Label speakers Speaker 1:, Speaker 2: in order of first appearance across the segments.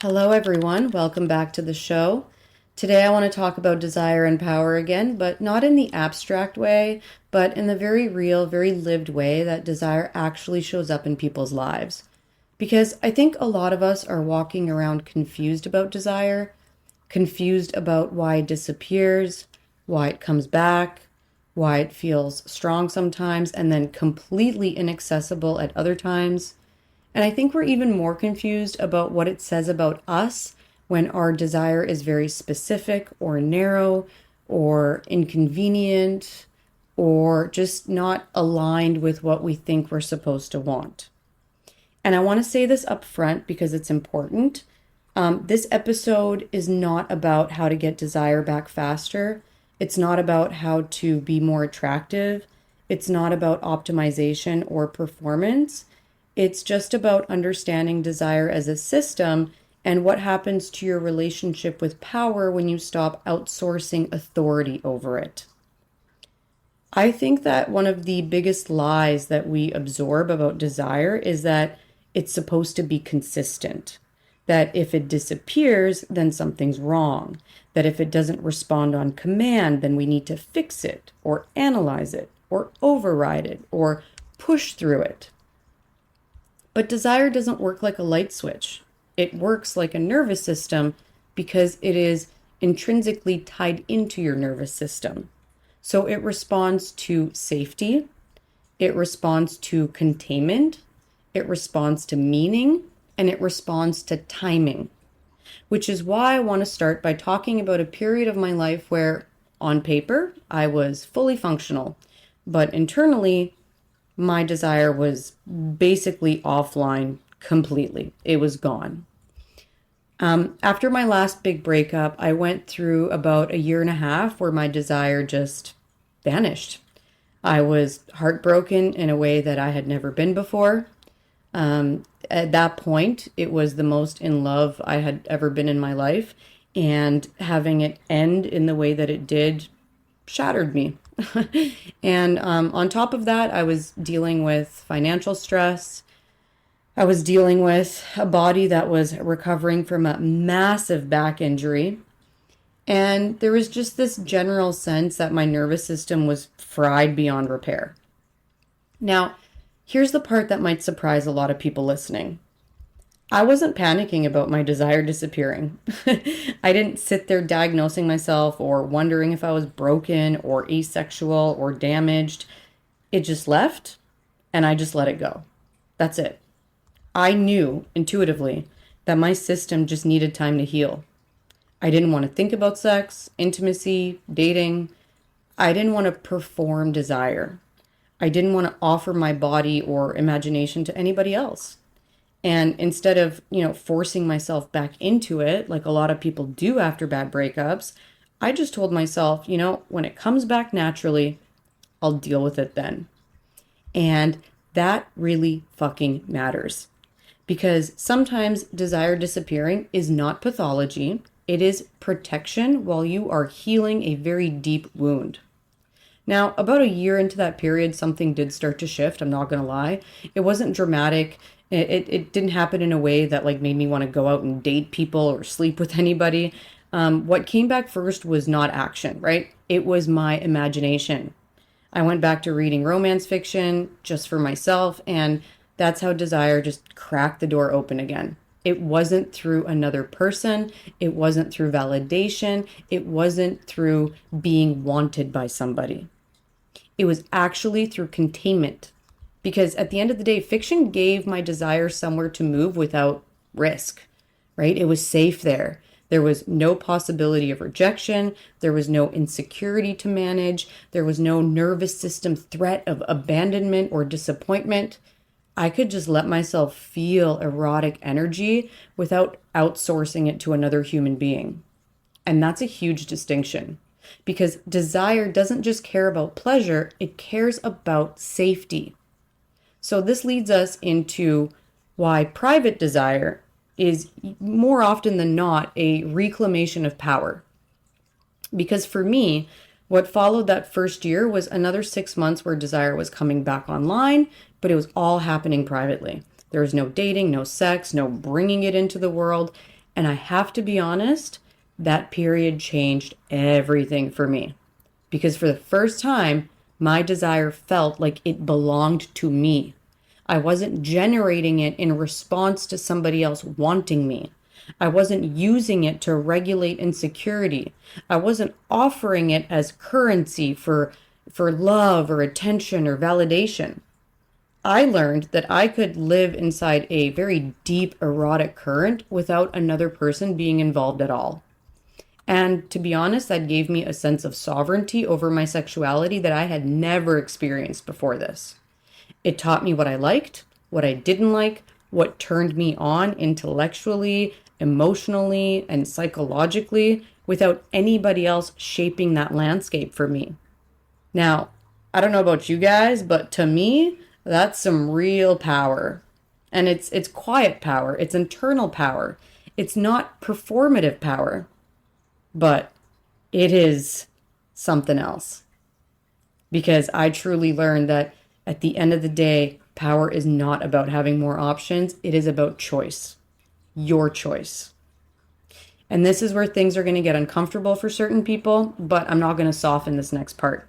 Speaker 1: Hello, everyone. Welcome back to the show. Today, I want to talk about desire and power again, but not in the abstract way, but in the very real, very lived way that desire actually shows up in people's lives. Because I think a lot of us are walking around confused about desire, confused about why it disappears, why it comes back, why it feels strong sometimes, and then completely inaccessible at other times. And I think we're even more confused about what it says about us when our desire is very specific or narrow or inconvenient or just not aligned with what we think we're supposed to want. And I want to say this up front because it's important. This episode is not about how to get desire back faster. It's not about how to be more attractive. It's not about optimization or performance. It's just about understanding desire as a system and what happens to your relationship with power when you stop outsourcing authority over it. I think that one of the biggest lies that we absorb about desire is that it's supposed to be consistent. That if it disappears, then something's wrong. That if it doesn't respond on command, then we need to fix it or analyze it or override it or push through it. But desire doesn't work like a light switch. It works like a nervous system because it is intrinsically tied into your nervous system. So it responds to safety, it responds to containment, it responds to meaning, and it responds to timing. Which is why I want to start by talking about a period of my life where, on paper, I was fully functional, but internally, my desire was basically offline completely. It was gone. After my last big breakup, I went through about a year and a half where my desire just vanished. I was heartbroken in a way that I had never been before. At that point, it was the most in love I had ever been in my life, and having it end in the way that it did shattered me. And on top of that, I was dealing with financial stress. I was dealing with a body that was recovering from a massive back injury. And there was just this general sense that my nervous system was fried beyond repair. Now, here's the part that might surprise a lot of people listening. I wasn't panicking about my desire disappearing. I didn't sit there diagnosing myself or wondering if I was broken or asexual or damaged. It just left and I just let it go. That's it. I knew intuitively that my system just needed time to heal. I didn't want to think about sex, intimacy, dating. I didn't want to perform desire. I didn't want to offer my body or imagination to anybody else. And instead of, forcing myself back into it, like a lot of people do after bad breakups, I just told myself, when it comes back naturally, I'll deal with it then. And that really fucking matters. Because sometimes desire disappearing is not pathology. It is protection while you are healing a very deep wound. Now, about a year into that period, something did start to shift. I'm not going to lie. It wasn't dramatic. It didn't happen in a way that made me want to go out and date people or sleep with anybody. What came back first was not action, right? It was my imagination. I went back to reading romance fiction just for myself, and that's how desire just cracked the door open again. It wasn't through another person. It wasn't through validation. It wasn't through being wanted by somebody. It was actually through containment. Because at the end of the day, fiction gave my desire somewhere to move without risk, right? It was safe there. There was no possibility of rejection. There was no insecurity to manage. There was no nervous system threat of abandonment or disappointment. I could just let myself feel erotic energy without outsourcing it to another human being. And that's a huge distinction because desire doesn't just care about pleasure, it cares about safety. So this leads us into why private desire is more often than not a reclamation of power. Because for me, what followed that first year was another 6 months where desire was coming back online, but it was all happening privately. There was no dating, no sex, no bringing it into the world. And I have to be honest, that period changed everything for me. Because for the first time, my desire felt like it belonged to me. I wasn't generating it in response to somebody else wanting me. I wasn't using it to regulate insecurity. I wasn't offering it as currency for love or attention or validation. I learned that I could live inside a very deep erotic current without another person being involved at all. And to be honest, that gave me a sense of sovereignty over my sexuality that I had never experienced before this. It taught me what I liked, what I didn't like, what turned me on intellectually, emotionally, and psychologically without anybody else shaping that landscape for me. Now, I don't know about you guys, but to me, that's some real power. And it's quiet power, it's internal power. It's not performative power, but it is something else. Because I truly learned that at the end of the day, power is not about having more options. It is about choice. Your choice. And this is where things are going to get uncomfortable for certain people, but I'm not going to soften this next part.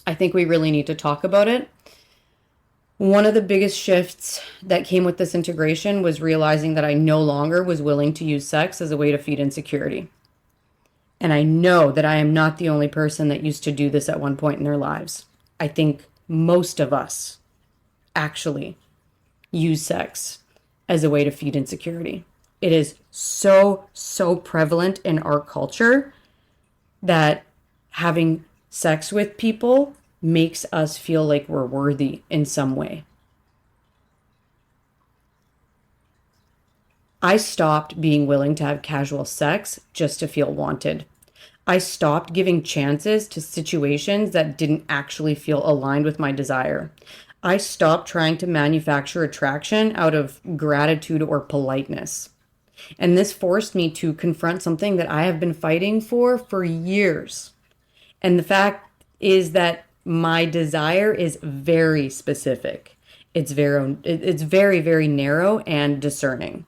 Speaker 1: I think we really need to talk about it. One of the biggest shifts that came with this integration was realizing that I no longer was willing to use sex as a way to feed insecurity. And I know that I am not the only person that used to do this at one point in their lives. I think most of us actually use sex as a way to feed insecurity. It is so prevalent in our culture that having sex with people makes us feel like we're worthy in some way. I stopped being willing to have casual sex just to feel wanted. I stopped giving chances to situations that didn't actually feel aligned with my desire. I stopped trying to manufacture attraction out of gratitude or politeness. And this forced me to confront something that I have been fighting for years. And the fact is that my desire is very specific. It's very narrow and discerning.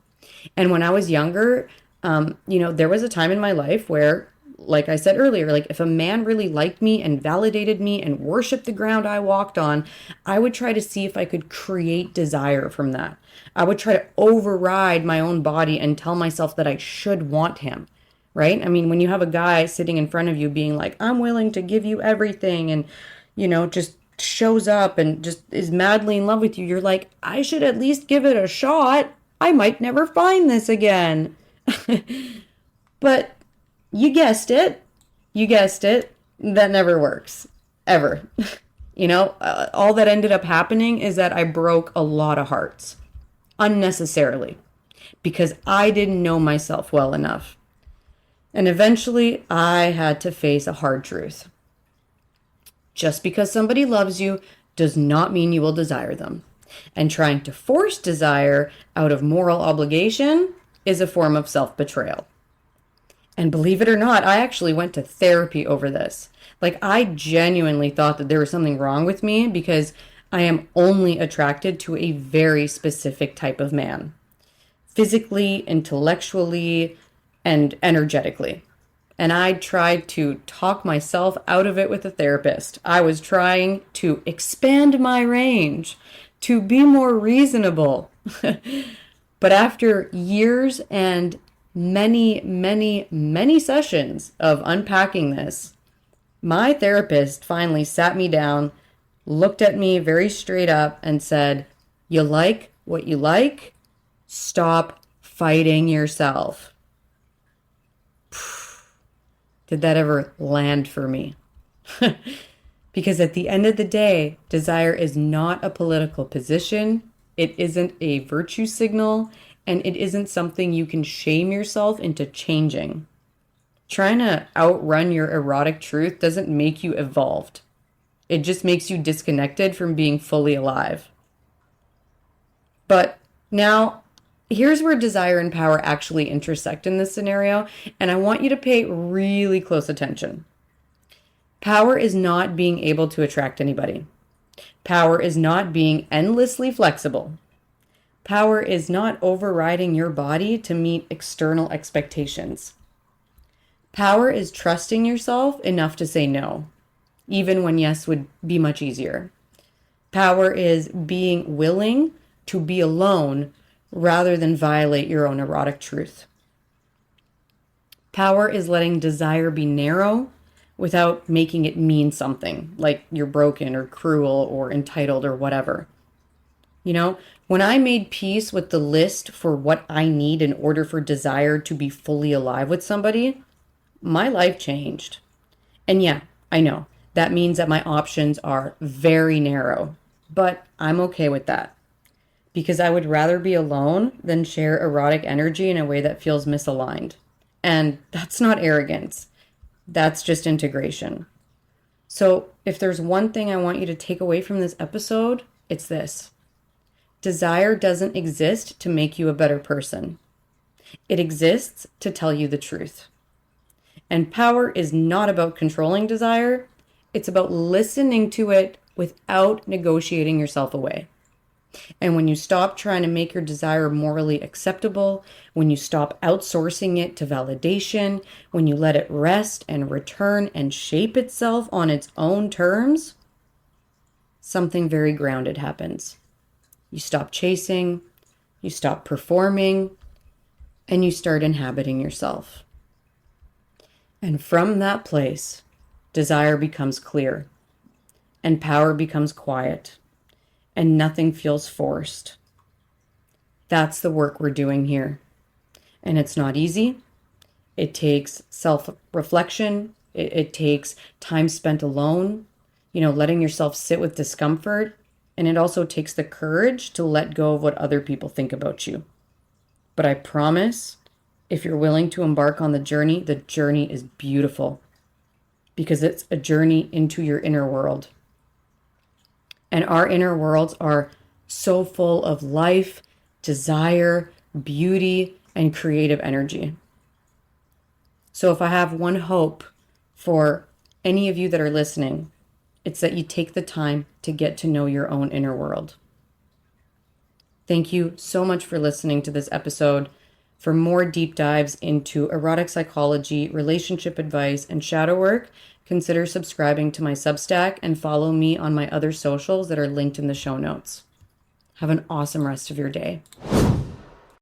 Speaker 1: And when I was younger, there was a time in my life where, like I said earlier, like if a man really liked me and validated me and worshiped the ground I walked on, I would try to see if I could create desire from that. I would try to override my own body and tell myself that I should want him, right? I mean, when you have a guy sitting in front of you being like, I'm willing to give you everything, and, just shows up and just is madly in love with you, you're like, I should at least give it a shot. I might never find this again. But you guessed it. That never works. Ever. All that ended up happening is that I broke a lot of hearts. Unnecessarily. Because I didn't know myself well enough. And eventually, I had to face a hard truth. Just because somebody loves you does not mean you will desire them. And trying to force desire out of moral obligation is a form of self-betrayal. And believe it or not, I actually went to therapy over this. Like, I genuinely thought that there was something wrong with me because I am only attracted to a very specific type of man. Physically, intellectually, and energetically. And I tried to talk myself out of it with a therapist. I was trying to expand my range, to be more reasonable. But after years and many sessions of unpacking this, my therapist finally sat me down, looked at me very straight up and said, you like what you like? Stop fighting yourself. Did that ever land for me? Because at the end of the day, desire is not a political position. It isn't a virtue signal, and it isn't something you can shame yourself into changing. Trying to outrun your erotic truth doesn't make you evolved. It just makes you disconnected from being fully alive. But now, here's where desire and power actually intersect in this scenario, and I want you to pay really close attention. Power is not being able to attract anybody. Power is not being endlessly flexible. Power is not overriding your body to meet external expectations. Power is trusting yourself enough to say no, even when yes would be much easier. Power is being willing to be alone rather than violate your own erotic truth. Power is letting desire be narrow without making it mean something, like you're broken or cruel or entitled or whatever. You know, when I made peace with the list for what I need in order for desire to be fully alive with somebody, my life changed. And yeah, I know that means that my options are very narrow, but I'm okay with that because I would rather be alone than share erotic energy in a way that feels misaligned. And that's not arrogance. That's just integration. So if there's one thing I want you to take away from this episode, it's this. Desire doesn't exist to make you a better person. It exists to tell you the truth. And power is not about controlling desire. It's about listening to it without negotiating yourself away. And when you stop trying to make your desire morally acceptable, when you stop outsourcing it to validation, when you let it rest and return and shape itself on its own terms, something very grounded happens. You stop chasing, you stop performing, and you start inhabiting yourself. And from that place, desire becomes clear, and power becomes quiet, and nothing feels forced. That's the work we're doing here. And it's not easy. It takes self-reflection. It takes time spent alone, letting yourself sit with discomfort. And it also takes the courage to let go of what other people think about you. But I promise, if you're willing to embark on the journey is beautiful because it's a journey into your inner world. And our inner worlds are so full of life, desire, beauty, and creative energy. So if I have one hope for any of you that are listening, it's that you take the time to get to know your own inner world. Thank you so much for listening to this episode. For more deep dives into erotic psychology, relationship advice, and shadow work, consider subscribing to my Substack and follow me on my other socials that are linked in the show notes. Have an awesome rest of your day.